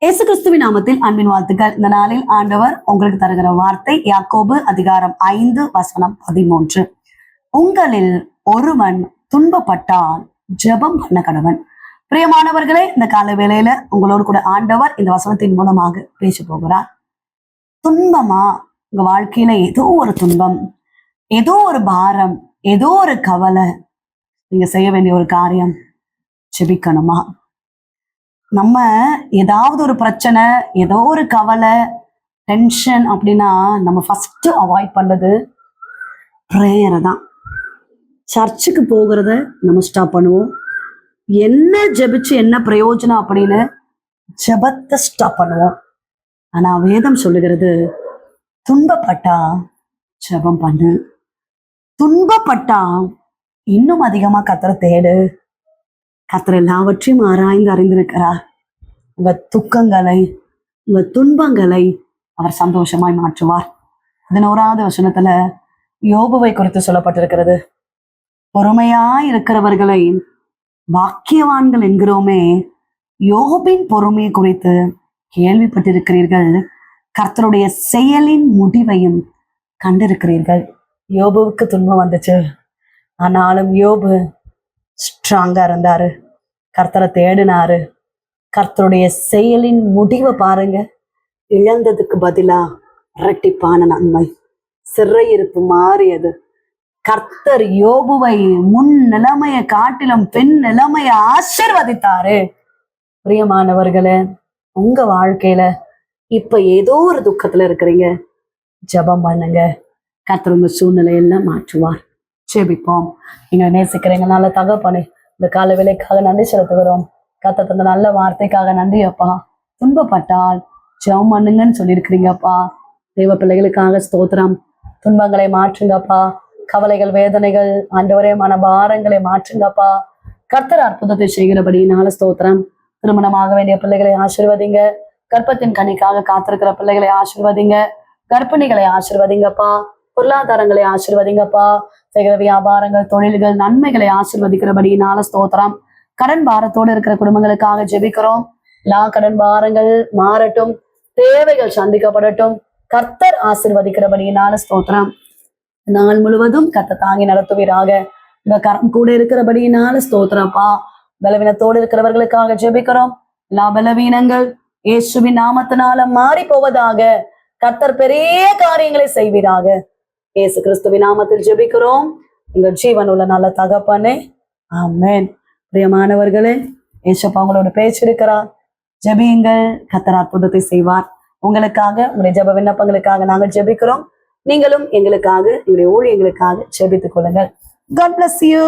இயேசு கிறிஸ்துவின் நாமத்தில் அன்பின் வாழ்த்துக்கள். இந்த நாளில் ஆண்டவர் உங்களுக்கு தருகிற வார்த்தை யாக்கோபு அதிகாரம் 5:13. உங்களில் ஒருவன் துன்பப்பட்டால் ஜெபம் பண்ண கடவன். பிரியமானவர்களே, இந்த கால வேளையில உங்களோடு கூட ஆண்டவர் இந்த வசனத்தின் மூலமாக பேச போகிறார். துன்பமா? உங்க வாழ்க்கையில ஏதோ ஒரு துன்பம், ஏதோ ஒரு பாரம், ஏதோ ஒரு கவலை, நீங்க செய்ய வேண்டிய ஒரு காரியம் ஜெபிக்கணுமா? நம்ம ஏதாவது ஒரு பிரச்சனை, ஏதோ ஒரு கவலை, டென்ஷன் அப்படின்னா நம்ம ஃபர்ஸ்ட் அவாய்ட் பண்றது ப்ரேயரை தான். சர்ச்சுக்கு போகிறத நம்ம ஸ்டாப் பண்ணுவோம். என்ன ஜெபிச்சு என்ன பிரயோஜனம் அப்படின்னு ஜெபத்தை ஸ்டாப் பண்ணுவோம். ஆனா வேதம் சொல்லுகிறது, துன்பப்பட்டா ஜெபம் பண்ணு, துன்பப்பட்டா இன்னும் அதிகமா கர்த்தரை தேடு. கர்த்தர் எல்லாவற்றையும் ஆராய்ந்து அறிந்திருக்கிறார். உங்க துக்கங்களை, உங்க துன்பங்களை அவர் சந்தோஷமாய் மாற்றுவார். 11வது வசனத்துல யோபுவை குறித்து சொல்லப்பட்டிருக்கிறது. பொறுமையாய் இருக்கிறவர்களை பாக்கியவான்கள் என்கிறோமே, யோபின் பொறுமையை குறித்து கேள்விப்பட்டிருக்கிறீர்கள், கர்த்தருடைய செயலின் முடிவையும் கண்டிருக்கிறீர்கள். யோபுவுக்கு துன்பம் வந்துச்சு, ஆனாலும் யோபு ஸ்ட்ராங்கா இருந்தாரு, கர்த்தரை தேடினாரு. கர்த்தருடைய செயலின் முடிவை பாருங்க. இழந்ததுக்கு பதிலா இரட்டிப்பான நன்மை, சிறையிருப்பு மாறியது. கர்த்தர் யோபுவை முன் நிலைமையை காட்டிலும் பெண் நிலைமையை ஆசீர்வதித்தாரு. பிரியமானவர்களே, உங்க வாழ்க்கையில இப்ப ஏதோ ஒரு துக்கத்துல இருக்கிறீங்க, ஜெபம் பண்ணுங்க, கர்த்தர் உங்க சூழ்நிலையெல்லாம் மாற்றுவார். ஜெபிப்போம். நீங்க நேசிக்கிறீங்க நல்ல தகப்பனே, இந்த கால வேலைக்காக நன்றி செலுத்துகிறோம். கர்த்தர் தந்த நல்ல வார்த்தைக்காக நன்றி அப்பா. துன்பப்பட்டால் ஜெபம் பண்ணுங்கன்னு சொல்லியிருக்கிறீங்கப்பா. தெய்வ பிள்ளைகளுக்காக ஸ்தோத்திரம். துன்பங்களை மாற்றுங்கப்பா, கவலைகள், வேதனைகள், ஆண்டவரே மனபாரங்களை மாற்றுங்கப்பா. கர்த்தர் அற்புதத்தை செய்கிறபடினால ஸ்தோத்திரம். திருமணமாக வேண்டிய பிள்ளைகளை ஆசீர்வதிங்க. கர்ப்பத்தின் கனிக்காக காத்திருக்கிற பிள்ளைகளை ஆசீர்வதிங்க. கர்ப்பிணிகளை ஆசீர்வதிங்கப்பா. பொருளாதாரங்களை ஆசீர்வதிங்கப்பா. செய்கிற வியாபாரங்கள், தொழில்கள், நன்மைகளை ஆசீர்வதிக்கிறபடினால ஸ்தோத்திரம். கடன் பாரத்தோடு இருக்கிற குடும்பங்களுக்காக ஜெபிக்கிறோம். எல்லா கடன் பாரங்கள் மாறட்டும், தேவைகள் சந்திக்கப்படட்டும். கர்த்தர் ஆசீர்வதிக்கிறபடினால ஸ்தோத்திரம். நாள் முழுவதும் கர்த்தர் தாங்கி நடத்துவீராக. இந்த கரம் கூட இருக்கிறபடினால ஸ்தோத்திரப்பா. பலவீனத்தோடு இருக்கிறவர்களுக்காக ஜெபிக்கிறோம். எல்லா பலவீனங்கள் இயேசுவின் நாமத்தினால மாறி போவதாக. கர்த்தர் பெரிய காரியங்களை செய்வீராக. இயேசு கிறிஸ்துவின் நாமத்தில் ஜெபிக்கிறோம் எங்கள் ஜீவன் உள்ள நல்ல தகப்பனே, ஆமென். பிரியமானவர்களே, ஏசப்பா உங்களோட பேச்சிருக்கிறார். ஜெபியுங்கள், கர்த்தர் அற்புதத்தை செய்வார். உங்களுக்காக, உங்களுடைய ஜெப விண்ணப்பங்களுக்காக நாங்கள் ஜெபிக்கிறோம். நீங்களும் எங்களுக்காக, எங்களுடைய ஊழியர்களுக்காக ஜெபித்துக் கொள்ளுங்கள். God bless you.